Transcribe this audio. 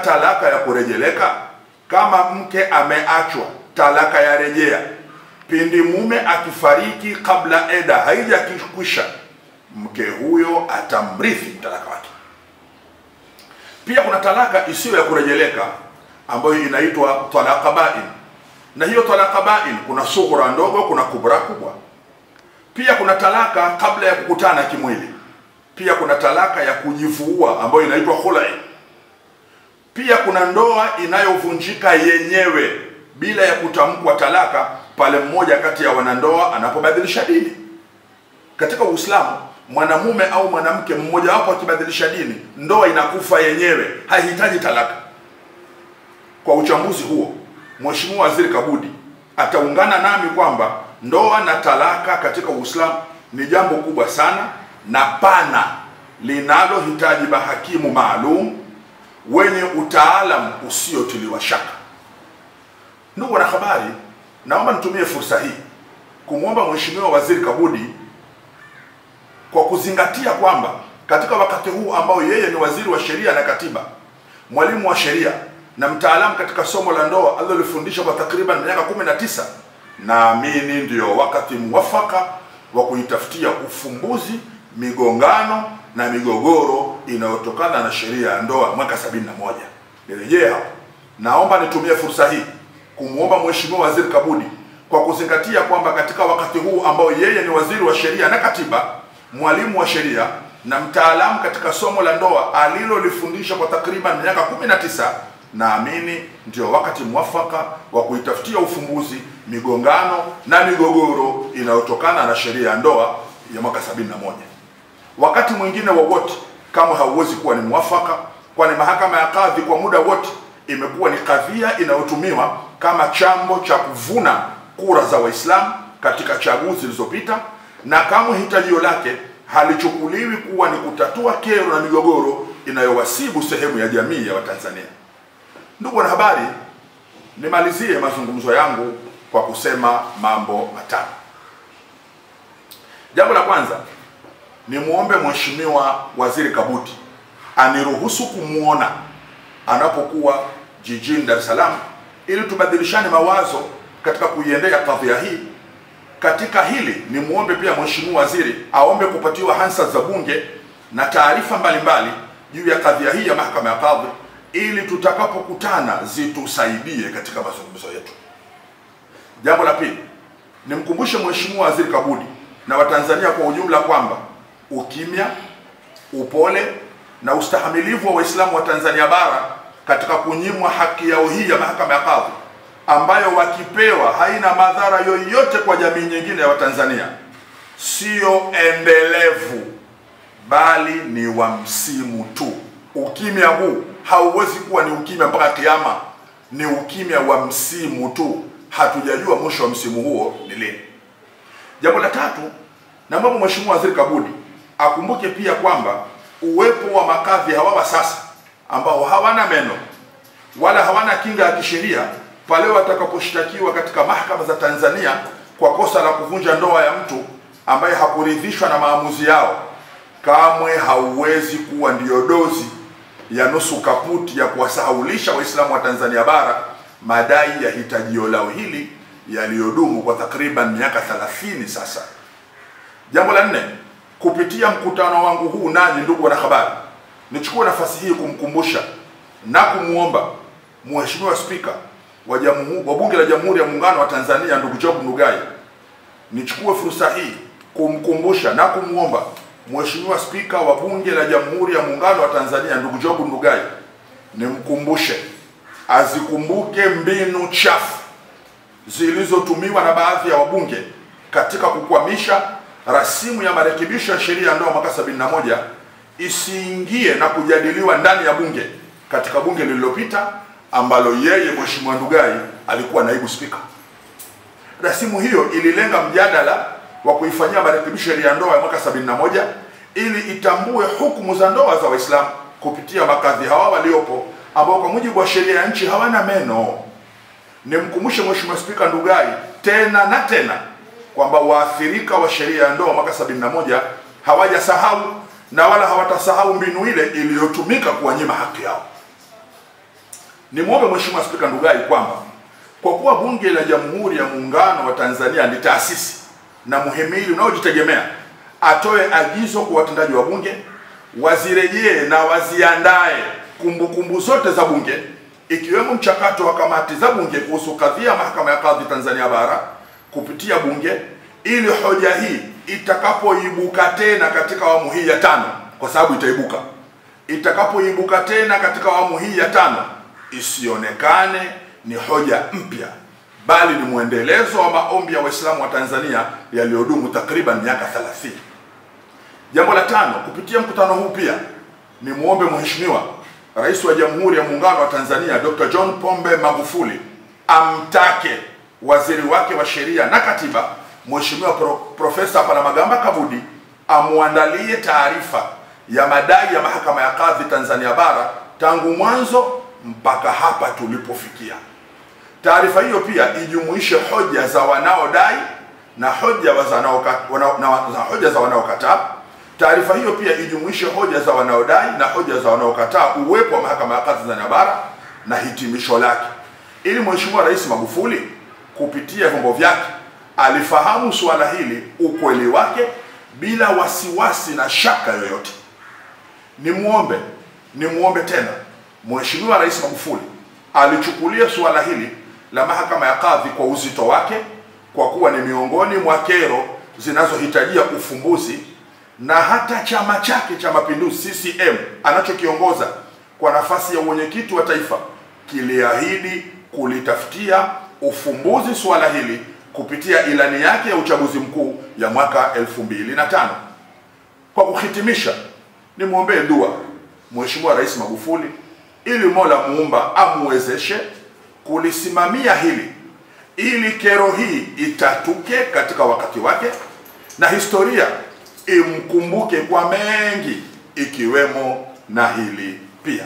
talaka ya kurejeleka? Kama mke ameachwa talaka ya rejea, pindi mume akifariki kabla eda haijakwisha, mke huyo atamrithi talaka wake. Pia kuna talaka isiyo ya kurejeleka ambayo inaitwa talaka bain. Na hiyo talaka bain kuna sughra ndogo, kuna kubra kubwa. Pia kuna talaka kabla ya kukutana kimwili. Pia kuna talaka ya kujifua ambayo inaitwa khulai. Pia kuna ndoa inayovunjika yenyewe bila ya kutamkwa talaka pale mmoja kati ya wanandoa anapobadilisha dini. Katika Uislamu, mwanamume au mwanamke mmoja wapo akibadilisha dini, ndoa inakufa yenyewe, haihitaji talaka. Kwa uchambuzi huo, Mheshimiwa Waziri Kabudi ataungana nami kwamba ndoa na talaka katika Uislamu ni jambo kubwa sana na pana linalohitaji mahakimu maalum wenye utaalamu usiotiliwa shaka. Ndugu wanahabari, naomba nitumie fursa hii kumwomba Mheshimiwa Waziri Kabudi, kwa kuzingatia kwamba katika wakati huu ambao yeye ni waziri wa sheria na katiba, mwalimu wa sheria na mtaalamu katika somo la ndoa alilofundisha kwa takriban miaka 19, naamini ndio wakati mwafaka wa kuitafutia ufumbuzi migongano na migogoro inayotokana na sheria ya ndoa mwaka 71. Nirejea hapo. Naomba nitumie fursa hii kumwomba Mheshimiwa Waziri Kabudi, kwa kuzingatia kwamba katika wakati huu ambao yeye ni waziri wa sheria na katiba, mwalimu wa sheria na mtaalamu katika somo la ndoa alilolifundisha kwa takriban miaka 19, naamini ndio wakati mwafaka wa kuitafutia ufumbuzi migongano na migogoro inayotokana na sheria ya ndoa ya mwaka 71. Wakati mwingine wowote kama hauwezi kuwa ni mwafaka, kwani mahakama ya kadhi kwa muda wote imekuwa ni kadhia inayotumiwa kama chambo cha kuvuna kura za Waislamu katika chaguzi zilizopita, na kama hitajio lake halichukuliwi kuwa ni kutatua kero na migogoro inayowasibu sehemu ya jamii ya Watanzania. Ndugu wanahabari, nimalizie mazungumzo yangu kwa kusema mambo matano. Jambo la kwanza, ni muombe Mheshimiwa Waziri Kabudi aniruhusu kumuona anapokuwa jijini Dar es Salaam ili tubadilishane mawazo katika kuiendea kadhia hii. Katika hili ni muombe pia Mheshimiwa Waziri aombe kupatiwa hansa za bunge na taarifa mbalimbali juu ya kadhia hii ya mahakama ya kadhi, ili tutakapokutana zitusaidie katika mazungumzo yetu. Jambo la pili, nimkumbushe Mheshimiwa Waziri Kabudi na Watanzania kwa ujumla kwamba ukimya, upole na ustahamilivu wa Waislamu wa Tanzania bara katika kunyimwa haki yao hii ya mahakama ya kadhi, ambayo wakipewa haina madhara yoyote kwa jamii nyingine ya Watanzania, sio endelevu bali ni wa msimu tu. Ukimya huu hauwezi kuwa ni ukimya mpaka kiyama, ni ukimya wa msimu tu. Hatujajua mwisho wa msimu huo ni lini. Jambo la tatu, naomba Mheshimiwa Waziri Kabudi akumbuke pia kwamba uwepo wa makadhi hawa wa sasa ambao hawana meno wala hawana kinga ya kisheria pale watakaposhtakiwa katika mahakama za Tanzania kwa kosa la kuvunja ndoa ya mtu ambaye hakuridhishwa na maamuzi yao, kamwe hauwezi kuwa ndio dozi ya nusu kaputi ya kuwasahaulisha Waislamu wa Tanzania bara madai ya hitajio lao hili yaliyodumu kwa takriban miaka 30 sasa. Jambo la nne, kupitia mkutano wangu huu nanyi ndugu wanahabari, nichukue nafasi hii kumkumbusha na kumuomba Mheshimiwa Spika wa Bunge la Jamhuri ya Muungano wa Tanzania ndugu Job Ndugai, nichukue fursa hii kumkumbusha na kumuomba Mheshimiwa Spika wa Bunge la Jamhuri ya Muungano wa Tanzania ndugu Job Ndugai, nimkumbushe azikumbuke mbinu chafu zilizotumiwa na baadhi ya wabunge katika kukwamisha rasimu ya marekebisho ya sheria ya ndoa mwaka 71 isiingie na kujadiliwa ndani ya bunge katika bunge lililopita ambalo yeye Mheshimiwa Ndugai alikuwa naibu spika. Rasimu hiyo ililenga mjadala wa kuifanyia marekebisho sheria ya ndoa ya mwaka 71 ili itambue hukumu za ndoa za Waislamu kupitia makadhi hawa waliopo ambao kwa mujibu wa sheria ya nchi hawana meno. Nimkumbushe Mheshimiwa Spika Ndugai tena na tena kwamba waathirika wa sheria ya ndoa mwaka 71 hawajasahau na wala hawatasahau mbinu ile iliyotumika kuwanyima haki yao. Nimwombe Mheshimiwa Spika Ndugai kwamba kwa kuwa Bunge la Jamhuri ya Muungano wa Tanzania ni taasisi na muhimili unaojitegemea, atoe agizo kwa watendaji wa Bunge wazirejee na waziandae kumbukumbu zote za Bunge, ikiwemo mchakato wa kamati za Bunge kuhusu kadhia Mahakama ya Kadhi Tanzania Bara kupitia Bunge, ili hoja hii itakapoibuka tena katika awamu hii ya 5, kwa sababu itakapoibuka tena katika awamu hii ya 5 isionekane ni hoja mpya, bali ni mwendelezo wa maombi ya Waislamu wa Tanzania yaliyodumu takriban miaka 30. Jambo la 5, kupitia mkutano huu pia ni muombe Mheshimiwa Rais wa Jamhuri ya Muungano wa Tanzania Dr. John Pombe Magufuli amtake waziri wake wa Sheria na Katiba Mheshimiwa Profesa Palamagamba Kabudi amuandalie taarifa ya madai ya Mahakama ya Kadhi Tanzania Bara tangu mwanzo mpaka hapa tulipofikia. Taarifa hiyo pia ijumuishe hoja za wanaodai na hoja za wanaokataa. Taarifa hiyo pia ijumuishe hoja za wanaodai na hoja za wanaokataa uwepo wa Mahakama ya Kadhi Tanzania Bara na hitimisho lake, ili Mheshimiwa Rais Magufuli kupitia vyombo vyake alifahamu suala hili, ukweli wake, bila wasiwasi na shaka yoyote. Nimuombe tena Mheshimiwa Rais Magufuli alichukulia suala hili la Mahakama ya Kadhi kwa uzito wake, kwa kuwa ni miongoni mwa kero zinazohitajia ufumbuzi, na hata chama chake cha Mapinduzi CCM anachokiongoza kwa nafasi ya mwenyekiti wa taifa kiliahidi kulitafutia ufumbuzi suala hili kupitia ilani yake ya uchaguzi mkuu ya mwaka 2005. Kwa kuhitimisha, nimwombee dua Mheshimiwa Rais Magufuli ili Mola Muumba amuwezeshe kulisimamia hili, ili kero hii itatuke katika wakati wake na historia imkumbuke kwa mengi, ikiwemo na hili pia.